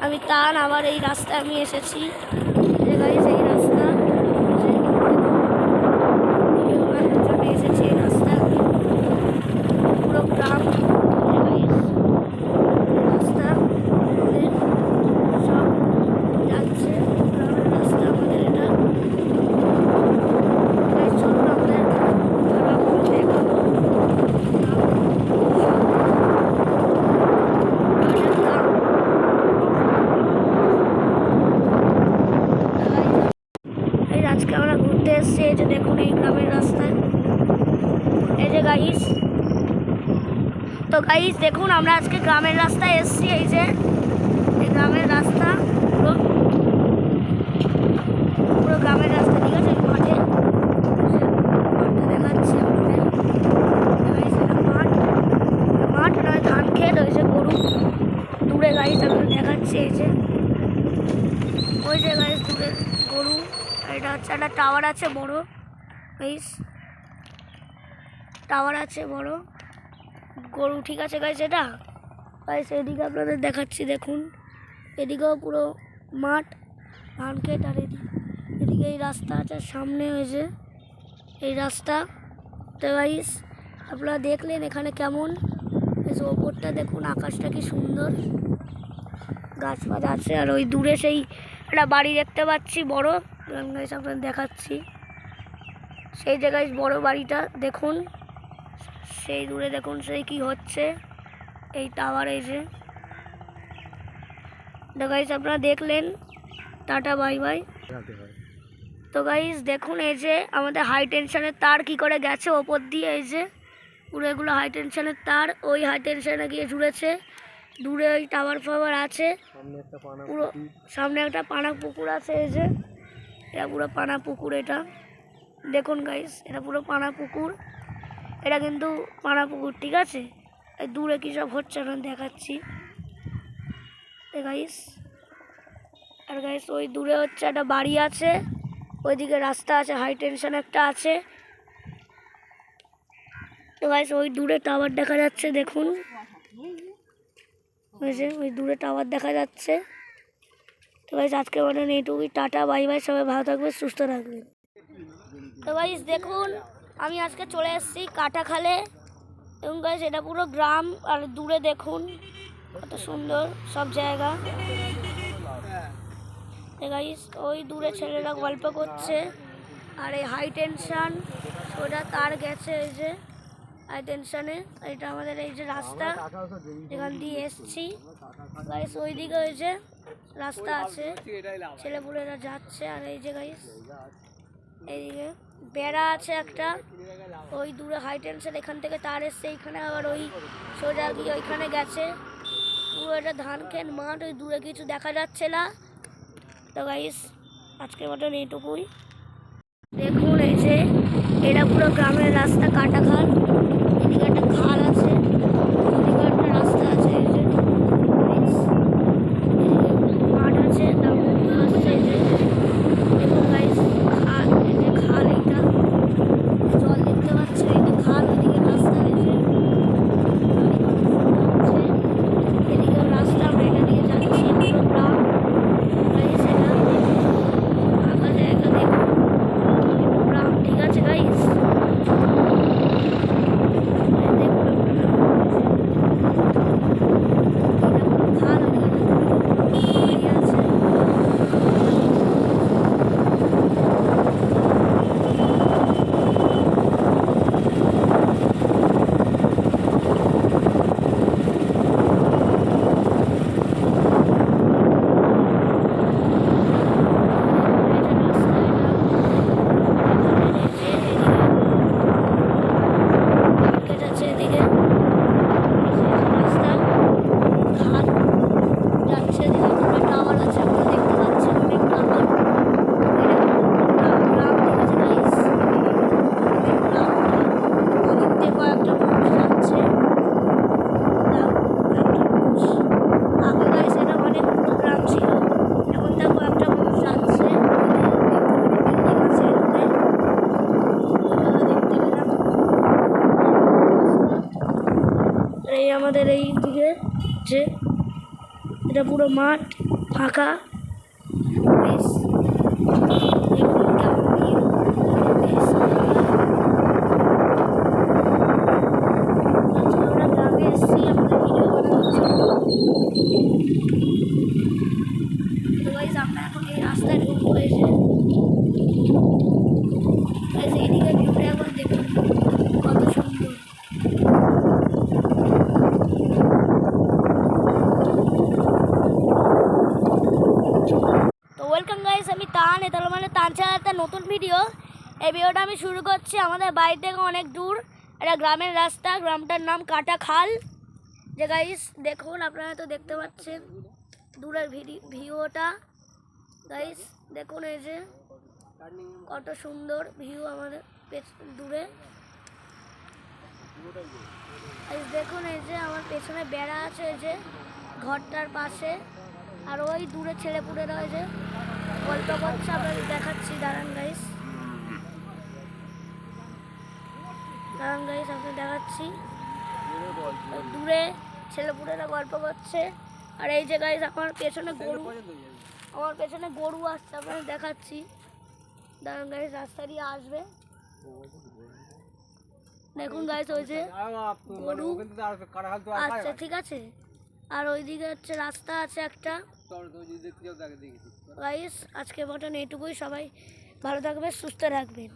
আমি তান আবার এই রাস্তায় আমি এসেছি। গাইস এই রাস্তা এসেছি, এই রাস্তা পুরো গ্রাম রাস্তা সব যাচ্ছে, গ্রামের রাস্তা আমাদের এটা। চলুন আমাদের আজকে আমরা ঘুরতে এসেছি। এই যে দেখুন এই গ্রামের রাস্তায়, এই যে গাইস। তো গাইস দেখুন আমরা আজকে গ্রামের রাস্তায় এসেছি। এই যে এই গ্রামের রাস্তা পুরো পুরো গ্রামের রাস্তা, ঠিক আছে। মাঠে দেখাচ্ছি আপনাদের। মাঠ মাঠ নয়, ধান খেত হয়েছে, গরু দূরে গাইস আপনাদের দেখাচ্ছি। এই যে ওই যে গাইস দূরে গরু। এটা হচ্ছে একটা টাওয়ার আছে বড় গাইস, টাওয়ার আছে বড়, গরু, ঠিক আছে গাইস। এটা গাইস এদিকে আপনাদের দেখাচ্ছি, দেখুন এদিকেও পুরো মাঠ, ধান ক্ষেত। আর এদিকে এই রাস্তা আছে, সামনে হয়েছে এই রাস্তা। তো গাইস আপনারা দেখলেন এখানে কেমন ওপরটা দেখুন, আকাশটা কি সুন্দর, গাছপালা আছে। আর ওই দূরে সেই একটা বাড়ি দেখতে পাচ্ছি বড় গাইস, আপনাদের দেখাচ্ছি। সেই জায়গায় বড় বাড়িটা দেখুন, সেই দূরে দেখুন সেই কি হচ্ছে এই টাওয়ার। এই যে তো গাইস আপনারা দেখলেন, টাটা বাই বাই। তো গাইস দেখুন এই যে আমাদের হাই টেনশনের তার কি করে গেছে ওপর দিয়ে। এই যে পুরো এগুলো হাই টেনশনের তার, ওই হাই টেনশনে গিয়ে জুড়েছে। দূরে ওই টাওয়ার ফাওয়ার আছে, পুরো সামনে একটা পানা পুকুর আছে। এই যে এটা পুরো পানা পুকুর, এটা দেখুন গাইস, এটা পুরো পানা পুকুর। এটা কিন্তু পানা পুকুর, ঠিক আছে। এই দূরে কী সব হচ্ছে আমি দেখাচ্ছি গাইস। আর গাইস ওই দূরে হচ্ছে একটা বাড়ি আছে, ওইদিকে রাস্তা আছে, হাই টেনশন একটা আছে। তো গাইস ওই দূরে টাওয়ার দেখা যাচ্ছে, দেখুন ওই যে ওই দূরে টাওয়ার দেখা যাচ্ছে। তো গাইস আজকে মানে এইটুকুই, টাটা বাই বাই, সবাই ভালো থাকবে, সুস্থ থাকবেন। তো গাইস দেখুন আমি আজকে চলে এসেছি কাটাখালে, এবং গাইস এটা পুরো গ্রাম। আর দূরে দেখুন কত সুন্দর সব জায়গা। গাইস ওই দূরে ছেলেরা গল্প করছে। আর এই হাই টেনশন ওটা তার গেছে, এই যে হাই টেনশনে। এটা আমাদের এই যে রাস্তা, এখান দিয়ে এসছি গাইস। ওইদিকে ওই যে রাস্তা আছে, ছেলেপুলেরা যাচ্ছে। আর এই যে গাইস এইদিকে বেড়া আছে একটা, ওই দূরে হাই টেনশন, এখান থেকে তার এসছে এইখানে, আবার ওই সোজা গিয়ে ওইখানে গেছে। পুরো এটা ধান খেত মাঠ, ওই দূরে কিছু দেখা যাচ্ছে না। তো গাইস আজকের মতন এইটুকুই। দেখুন এই যে এটা পুরো গ্রামের রাস্তা, কাটাখাল। এদিকে একটা খাল আছে, এদিকে একটা রাস্তা আছে। এই যে মাঠ আছে, আসছে। এই যে দেখুন গাইস খাল, এই যে খাল, এইটা জল দেখতে পাচ্ছে, এই যে খাল, এদিকে রাস্তা। এই যে এদিকে রাস্তা, আমরা এটা দিয়ে যাচ্ছি, পুরো গ্রাম গাইস। এটা ফাঁকা জায়গা, দেখুন গ্রাম, ঠিক আছে গাইস। আমাদের এই দিকে যে এটা পুরো মাঠ। ফাঁকা। বেশ দেখুন কেমন view, বেশ ফাঁকা। আজকে আমরা গ্রামে এসেছি আমাদের ভিডিও বানানোর জন্য। তো গাইস আমরা এখন এই রাস্তায় ঢুকবো। এসে গাইস এইদিকে ভিউটা একবার দেখুন কত সুন্দর। তো ওয়েলকাম গাইস, আমি তান, এটা হলো মানে তান ছাড়া একটা নতুন ভিডিও। এই ভিডিওটা আমি শুরু করছি আমাদের বাড়ি থেকে অনেক দূর, এটা গ্রামের রাস্তা, গ্রামটার নাম কাটাখাল। যে গাইস দেখুন, আপনারা তো দেখতে পাচ্ছেন দূরের ভিউটা। গাইস দেখুন এই যে কত সুন্দর ভিউ আমাদের দূরে। গাইস দেখুন এই যে আমার পেছনে বেড়া আছে, এই যে ঘরটার পাশে, আর ওই দূরে ছেলেপুলেরা ওই যে গল্প করছে, আপনাদের দেখাচ্ছি। দাঁড়ান গাইস আপনাদের দেখাচ্ছি। দূরে ছেলেপুলেরা গল্প করছে, আর এই যে গাইস আমার পেছনে গরু আসছে, আপনাদের দেখাচ্ছি। দাঁড়ান গাইস, রাস্তা দিয়ে আসবে, দেখুন গাইস ওই যে গরু। আচ্ছা ঠিক আছে, আর ওইদিকে হচ্ছে রাস্তা আছে একটা। গাইস আজকে মতন এইটুকুই, সবাই ভালো থাকবে, সুস্থ থাকবেন।